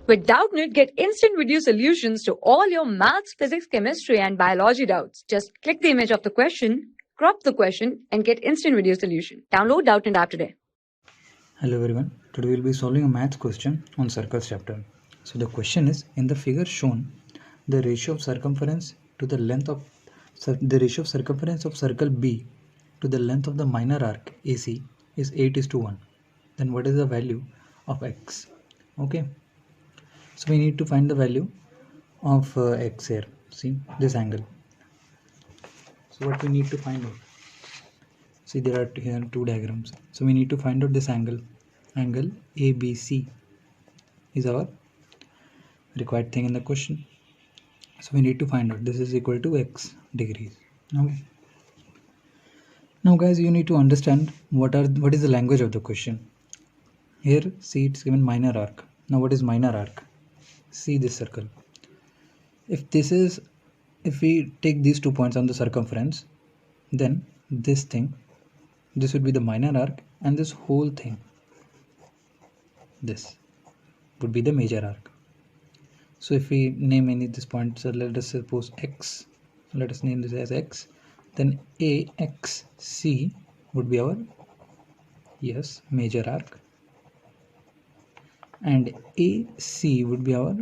With Doubtnut, get instant video solutions to all your maths, physics, chemistry, and biology doubts. Just click the image of the question, crop the question, and get instant video solution. Download Doubtnut app today. Hello everyone, today we will be solving a maths question on circles chapter. So the question is, in the figure shown, the ratio of circumference to the length of circle B to the length of the minor arc AC is 8:1. Then what is the value of x? Okay, so we need to find the value of x here. See this angle. So what we need to find out? See, there are here two diagrams. So we need to find out this angle. Angle ABC is our required thing in the question. So we need to find out this is equal to x degrees. Okay. Now guys, you need to understand what is the language of the question. Here, see, it's given minor arc. Now what is minor arc? See this circle. If we take these 2 points on the circumference, then this would be the minor arc, and this whole thing, this would be the major arc. So if we name any this point, so let us suppose x, let us name this as x, then AXC would be our major arc, and AC would be our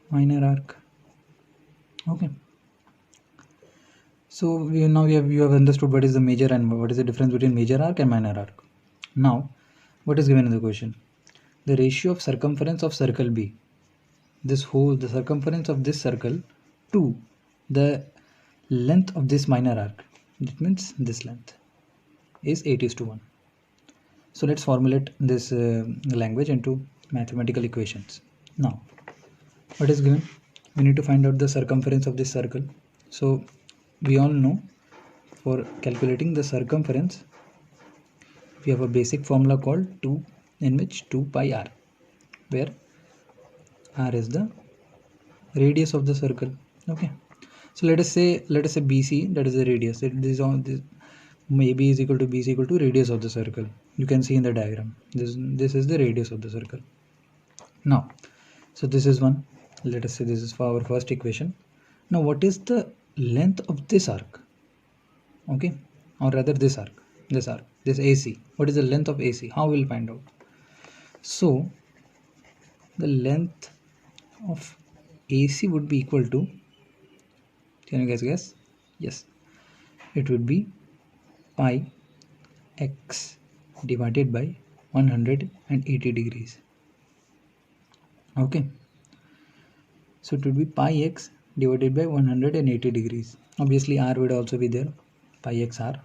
minor arc. Okay, so you have understood what is the major and what is the difference between major arc and minor arc. Now what is given in the question? The ratio of circumference of circle B, the circumference of this circle, to the length of this minor arc, it means this length, is 8:1. So let's formulate this language into mathematical equations. Now what is given? We need to find out the circumference of this circle. So we all know, for calculating the circumference, we have a basic formula called 2, in which 2 pi r, where r is the radius of the circle. Okay, so let us say BC, that is the radius. This AB is equal to BC equal to radius of the circle. You can see in the diagram, this is the radius of the circle. Now, so this is one. Let us say this is for our first equation. Now what is the length of this arc? Okay, or rather this AC. What is the length of AC? How we'll find out? So the length of AC would be equal to, can you guys guess? Yes, it would be pi x divided by 180 degrees. Okay, so it would be pi x divided by 180 degrees. Obviously r would also be there, pi x r.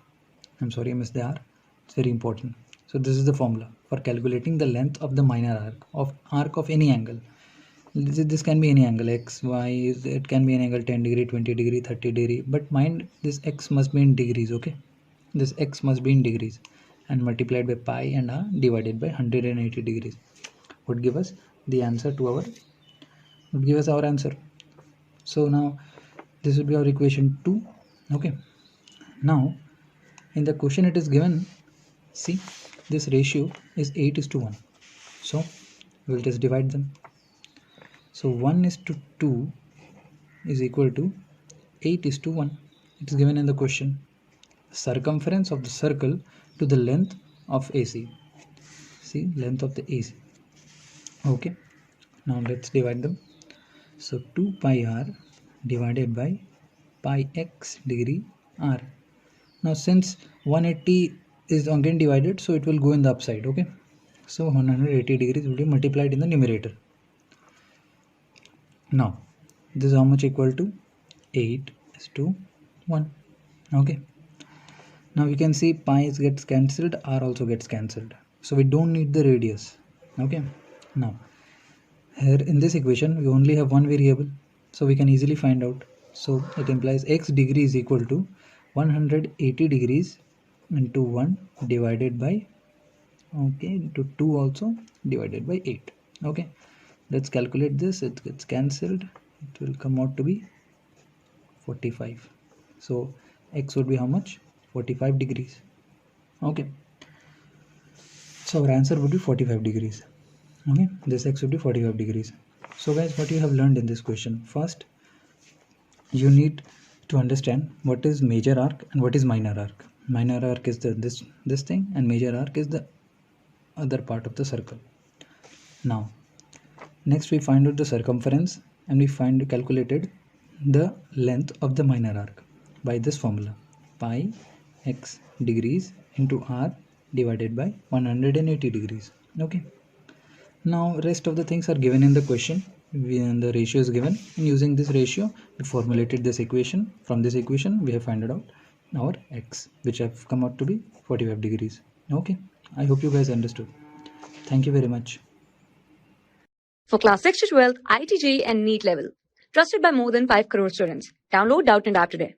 I'm sorry, I missed the r. It's very important. So this is the formula for calculating the length of the minor arc of any angle. This can be any angle, x, y, it can be an angle 10 degree, 20 degree, 30 degree, but mind, this x must be in degrees. Okay, this x must be in degrees, and multiplied by pi and r divided by 180 degrees would give us the answer to our answer. So now this would be our equation 2. Okay, now in the question it is given, see, this ratio is 8:1. So we'll just divide them. So 1:2 is equal to 8:1. It is given in the question. Circumference of the circle to the length of AC. See, length of the AC. Okay, now let's divide them. So 2 pi r divided by pi x degree r. Now since 180 is again divided, so it will go in the upside. Okay, so 180 degrees will be multiplied in the numerator. Now this is how much equal to 8:1. Okay, now we can see pi gets cancelled, r also gets cancelled, so we don't need the radius. Okay, now here in this equation we only have one variable, so we can easily find out. So it implies x degree is equal to 180 degrees into 1 divided by, okay, into 2 also divided by 8. Okay, let's calculate this. It gets cancelled, it will come out to be 45. So x would be how much? 45 degrees. Okay, so our answer would be 45 degrees. Okay, this x would be 45 degrees. So guys, what you have learned in this question, first you need to understand what is major arc and what is minor arc. Minor arc is this thing, and major arc is the other part of the circle. Now next we find out the circumference, and we calculated the length of the minor arc by this formula, pi x degrees into r divided by 180 degrees. Okay, now rest of the things are given in the question. The ratio is given, and using this ratio we formulated this equation. From this equation we have found out our x, which have come out to be 45 degrees. Okay, I hope you guys understood. Thank you very much. For class 6 to 12, IIT JEE and NEET level. Trusted by more than 5 crore students. Download Doubtnut App today.